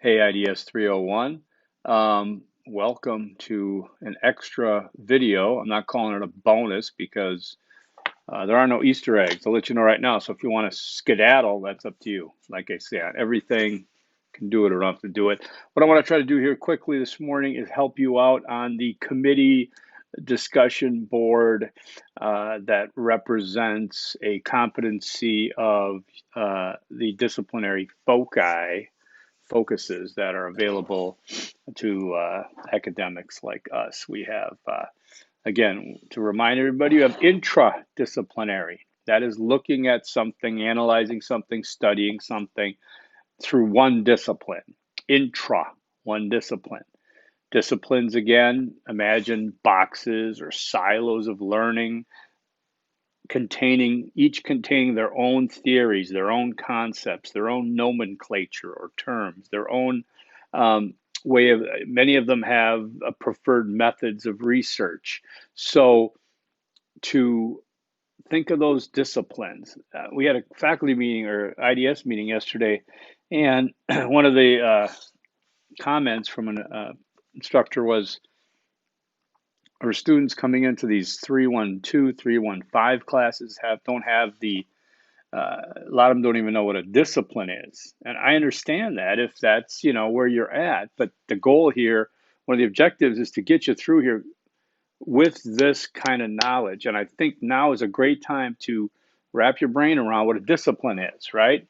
Hey, IDS 301. Welcome to an extra video. I'm not calling it a bonus because there are no Easter eggs. I'll let you know right now. So if you want to skedaddle, that's up to you. Like I said, everything can do it or don't have to do it. What I want to try to do here quickly this morning is help you out on the committee discussion board that represents a competency of the disciplinary focuses that are available to academics like us. We have, again, to remind everybody, you have intradisciplinary. That is looking at something, analyzing something, studying something through one discipline. Intra, one discipline. Disciplines, again, imagine boxes or silos of learning each containing their own theories, their own concepts, their own nomenclature or terms, their own way of, many of them have preferred methods of research. So to think of those disciplines, we had a faculty meeting or IDS meeting yesterday, and one of the comments from an instructor was, or students coming into these 312, 315 classes don't have the a lot of them don't even know what a discipline is. And I understand that if that's, where you're at. But the goal here, one of the objectives is to get you through here with this kind of knowledge. And I think now is a great time to wrap your brain around what a discipline is, right?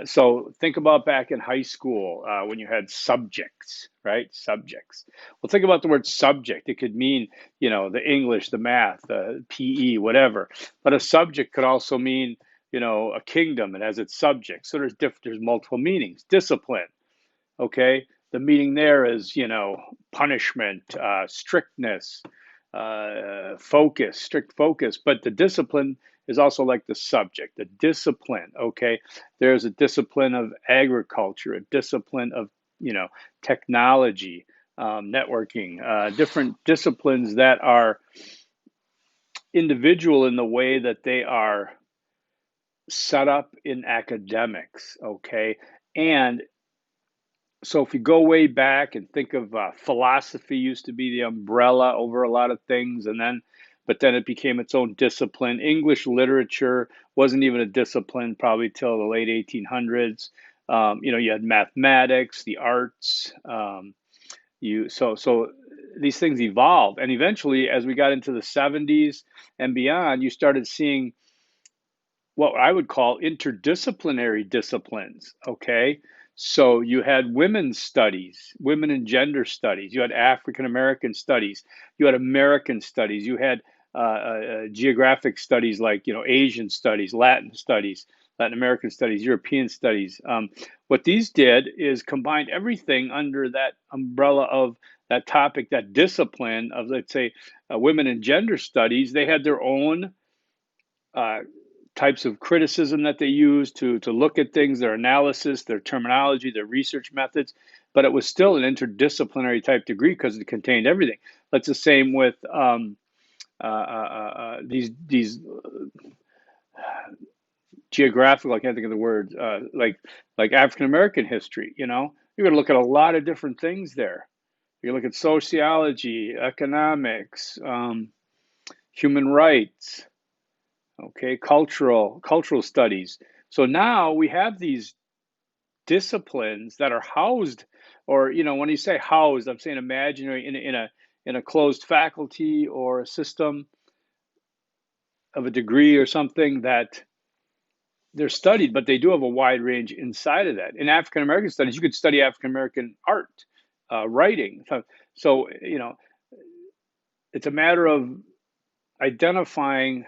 So think about back in high school when you had subjects, right? Subjects. Well, think about the word subject. It could mean, the English, the math, the PE, whatever. But a subject could also mean, a kingdom. It has its subjects. So there's multiple meanings. Discipline, okay? The meaning there is, punishment, strictness, strict focus. But the discipline is also like the subject, the discipline, okay? There's a discipline of agriculture, a discipline of, technology, networking, different disciplines that are individual in the way that they are set up in academics, okay? And so if you go way back and think of philosophy used to be the umbrella over a lot of things, but then it became its own discipline. English literature wasn't even a discipline probably till the late 1800s. You had mathematics, the arts. So these things evolved, and eventually, as we got into the 70s and beyond, you started seeing what I would call interdisciplinary disciplines, okay? So you had women's studies, women and gender studies, you had African American studies, you had American studies, you had geographic studies like, Asian studies, Latin American studies, European studies. What these did is combined everything under that umbrella of that topic, that discipline of, let's say, women and gender studies. They had their own uh, types of criticism that they use to look at things, their analysis, their terminology, their research methods, but it was still an interdisciplinary type degree because it contained everything. That's the same with these geographical. I can't think of the word, like African American history. You're going to look at a lot of different things there. You look at sociology, economics, human rights, okay, cultural studies. So now we have these disciplines that are housed, or when you say housed, I'm saying imaginary in a closed faculty or a system of a degree or something, that they're studied, but they do have a wide range inside of that. In African American studies, you could study African American art, writing. So it's a matter of identifying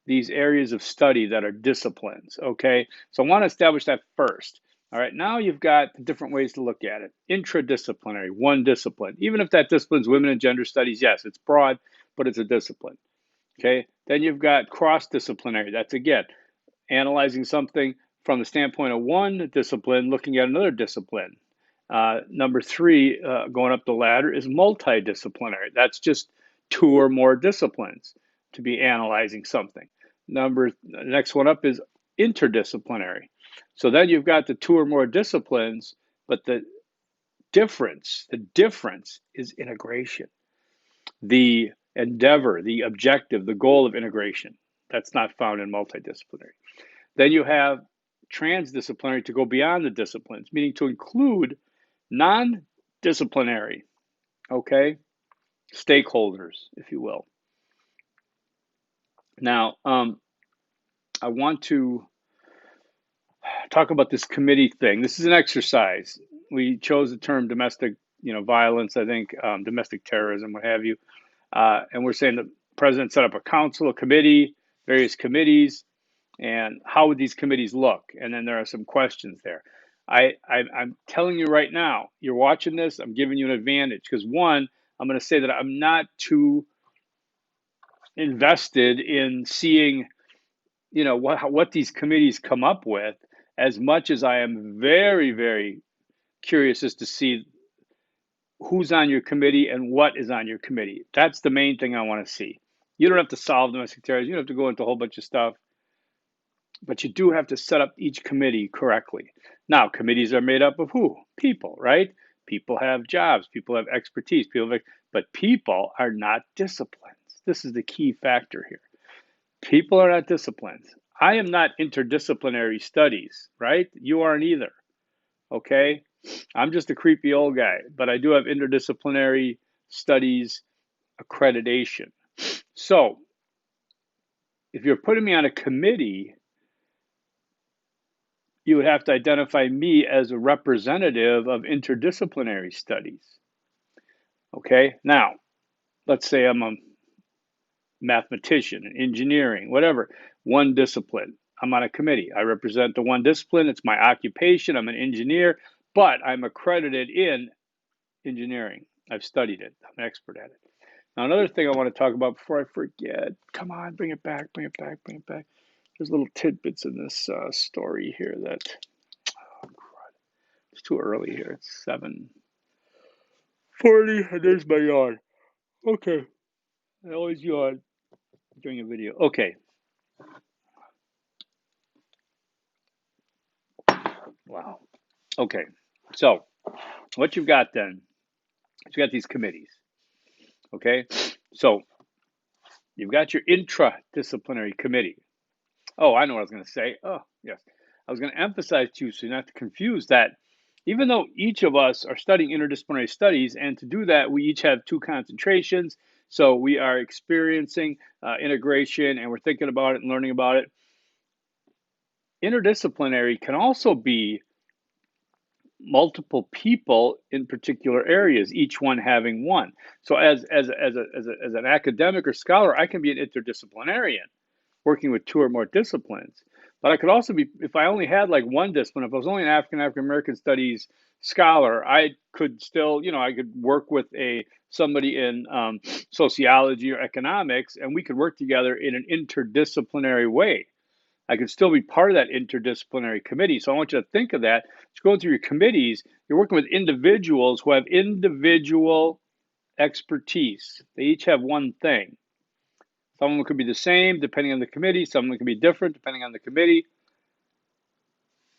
these areas of study that are disciplines, okay? So I want to establish that first. All right, now you've got different ways to look at it. Intradisciplinary, one discipline. Even if that discipline is women and gender studies, yes, it's broad, but it's a discipline, okay? Then you've got cross-disciplinary. That's, again, analyzing something from the standpoint of one discipline, looking at another discipline. Number three, going up the ladder, is multidisciplinary. That's just two or more disciplines to be analyzing something. The next one up is interdisciplinary. So then you've got the two or more disciplines, but The difference is integration. The endeavor, the objective, the goal of integration. That's not found in multidisciplinary. Then you have transdisciplinary to go beyond the disciplines, meaning to include non-disciplinary, okay, stakeholders, if you will. Now, I want to talk about this committee thing. This is an exercise. We chose the term domestic, violence, I think, domestic terrorism, what have you. And we're saying the president set up a council, a committee, various committees, and how would these committees look? And then there are some questions there. I'm telling you right now, you're watching this, I'm giving you an advantage because one, I'm going to say that I'm not too invested in seeing, what these committees come up with as much as I am very, very curious as to see who's on your committee and what is on your committee. That's the main thing I want to see. You don't have to solve domestic terrorism. You don't have to go into a whole bunch of stuff, but you do have to set up each committee correctly. Now, committees are made up of who? People, right? People have jobs. People have expertise. But people are not disciplines. This is the key factor here. People are not disciplines. I am not interdisciplinary studies, right? You aren't either, okay? I'm just a creepy old guy, but I do have interdisciplinary studies accreditation. So if you're putting me on a committee, you would have to identify me as a representative of interdisciplinary studies. Okay, now, let's say I'm a mathematician, engineering, whatever, one discipline. I'm on a committee. I represent the one discipline. It's my occupation. I'm an engineer, but I'm accredited in engineering. I've studied it. I'm an expert at it. Now, another thing I want to talk about before I forget, come on, bring it back. There's little tidbits in this story here that, oh, it's too early here. It's 7:40, and there's my yawn. Okay, I always yawn during a video. Okay. Wow. Okay, so what you've got then, you've got these committees. Okay, so you've got your intradisciplinary committee. Oh, I know what I was going to say. Oh, yes. I was going to emphasize to you so you're not to confuse that even though each of us are studying interdisciplinary studies, and to do that, we each have two concentrations. So we are experiencing integration and we're thinking about it and learning about it. Interdisciplinary can also be multiple people in particular areas, each one having one. So as an academic or scholar, I can be an interdisciplinarian, working with two or more disciplines. But I could also be, if I only had like one discipline, if I was only an African American studies scholar, I could still, I could work with somebody in sociology or economics, and we could work together in an interdisciplinary way. I could still be part of that interdisciplinary committee. So I want you to think of that. Just going through your committees, you're working with individuals who have individual expertise. They each have one thing. Some of them could be the same depending on the committee. Some of them can be different depending on the committee.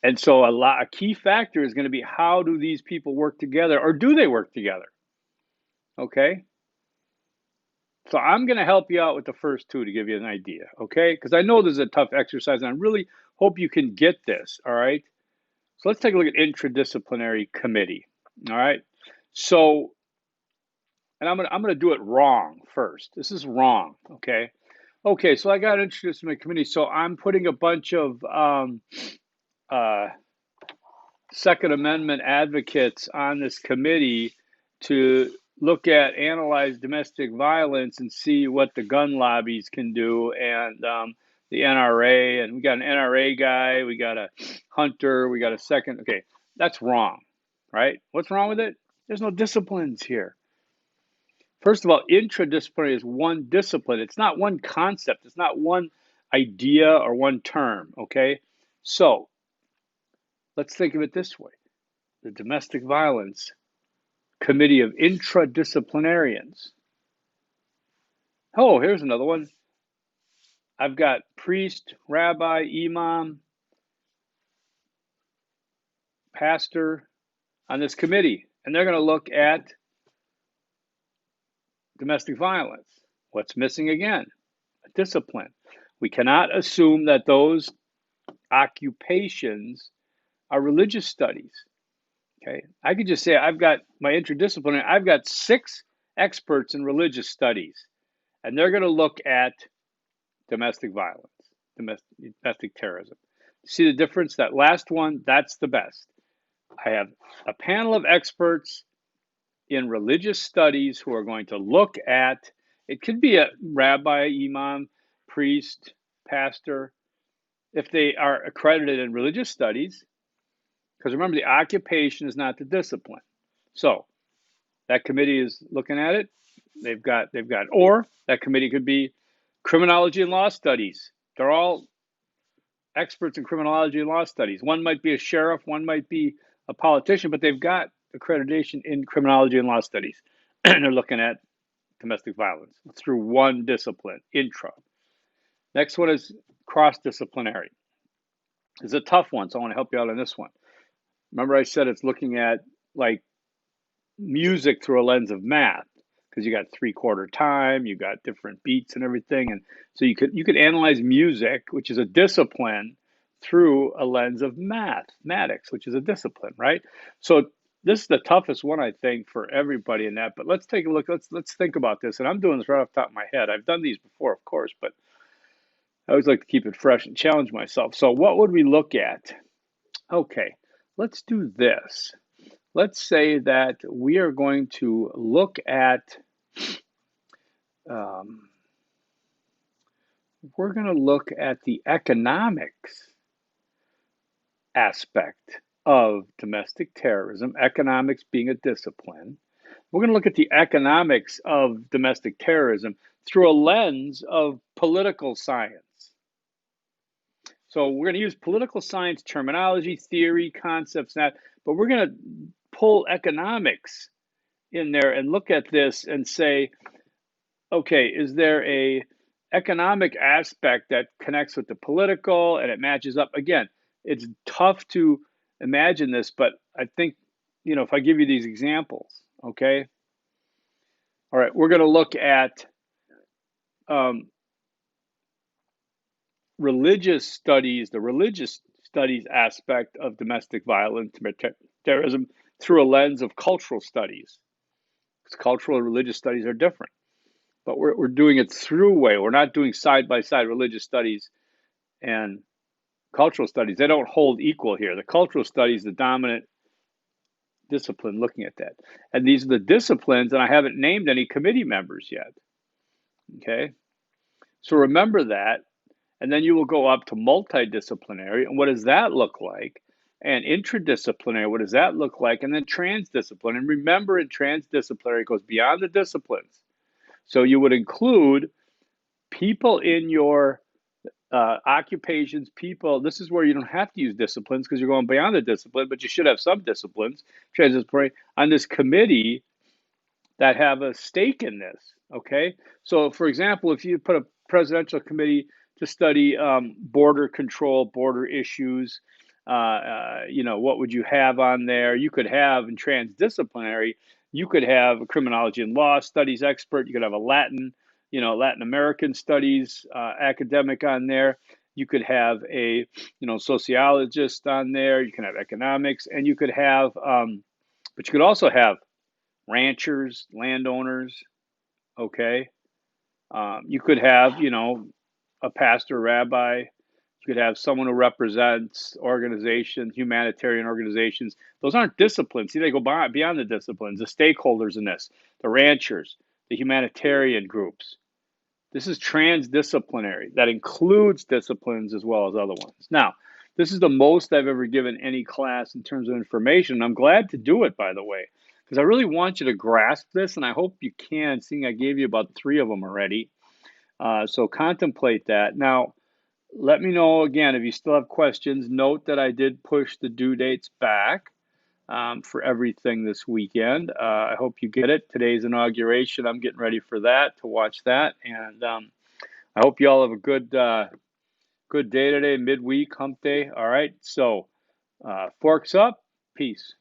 And so a key factor is going to be, how do these people work together, or do they work together? Okay. So I'm going to help you out with the first two to give you an idea, okay? Because I know this is a tough exercise, and I really hope you can get this, all right? So let's take a look at interdisciplinary committee, all right? So, and I'm gonna do it wrong first. This is wrong, okay? Okay, so I got introduced to my committee. So I'm putting a bunch of Second Amendment advocates on this committee to look at, analyze domestic violence and see what the gun lobbies can do, and the NRA. And we got an NRA guy, we got a hunter, we got a second. Okay, that's wrong, right? What's wrong with it? There's no disciplines here. First of all, intradisciplinary is one discipline. It's not one concept. It's not one idea or one term, okay? So let's think of it this way. The Domestic Violence Committee of Intradisciplinarians. Oh, here's another one. I've got priest, rabbi, imam, pastor on this committee. and they're going to look at domestic violence. What's missing again? A discipline. We cannot assume that those occupations are religious studies. Okay, I could just say I've got my interdisciplinary. I've got 6 experts in religious studies, and they're going to look at domestic violence, domestic terrorism. See the difference? That last one, that's the best. I have a panel of experts in religious studies who are going to look at, it could be a rabbi, imam, priest, pastor, if they are accredited in religious studies, because remember, the occupation is not the discipline. So that committee is looking at it. Or that committee could be criminology and law studies. They're all experts in criminology and law studies. One might be a sheriff, one might be a politician, but they've got accreditation in criminology and law studies. And they're looking at domestic violence through one discipline, intra. Next one is cross-disciplinary. It's a tough one, so I want to help you out on this one. Remember I said it's looking at like music through a lens of math, because you got 3/4 time, you got different beats and everything, and so you could analyze music, which is a discipline, through a lens of mathematics, which is a discipline, right? So this is the toughest one, I think, for everybody in that. But let's take a look. Let's think about this. And I'm doing this right off the top of my head. I've done these before, of course, but I always like to keep it fresh and challenge myself. So what would we look at? Okay, let's do this. Let's say that we are going to look at, we're going to look at the economics aspect of domestic terrorism, economics being a discipline. We're going to look at the economics of domestic terrorism through a lens of political science. So we're going to use political science terminology, theory, concepts, that, but we're going to pull economics in there and look at this and say, okay, is there a economic aspect that connects with the political and it matches up? Again, it's tough to imagine this, but I think, if I give you these examples, okay? All right, we're going to look at religious studies, the religious studies aspect of domestic violence, terrorism, through a lens of cultural studies. Because cultural and religious studies are different. But we're doing it through a way. We're not doing side-by-side religious studies and cultural studies. They don't hold equal here. The cultural studies, the dominant discipline looking at that. And these are the disciplines, and I haven't named any committee members yet. Okay? So remember that. And then you will go up to multidisciplinary. And what does that look like? And interdisciplinary, what does that look like? And then transdisciplinary. And remember, in transdisciplinary, it goes beyond the disciplines. So you would include people in your occupations, people. This is where you don't have to use disciplines because you're going beyond the discipline, but you should have some disciplines, transdisciplinary, on this committee that have a stake in this, okay? So, for example, if you put a presidential committee to study border control, border issues, what would you have on there? You could have in transdisciplinary, you could have a criminology and law studies expert. You could have a Latin American studies academic on there. You could have a, sociologist on there. You can have economics, and you could have, but you could also have ranchers, landowners, okay? You could have, a pastor, rabbi. You could have someone who represents organizations, humanitarian organizations. Those aren't disciplines. See, they go beyond the disciplines. The stakeholders in this, the ranchers, the humanitarian groups. This is transdisciplinary. That includes disciplines as well as other ones. Now, this is the most I've ever given any class in terms of information. I'm glad to do it, by the way, because I really want you to grasp this, and I hope you can, seeing I gave you about 3 of them already. So contemplate that. Now, let me know again if you still have questions. Note that I did push the due dates back for everything this weekend. I hope you get it. Today's inauguration. I'm getting ready for that, to watch that. And I hope you all have a good day today, midweek, hump day. All right. So forks up. Peace.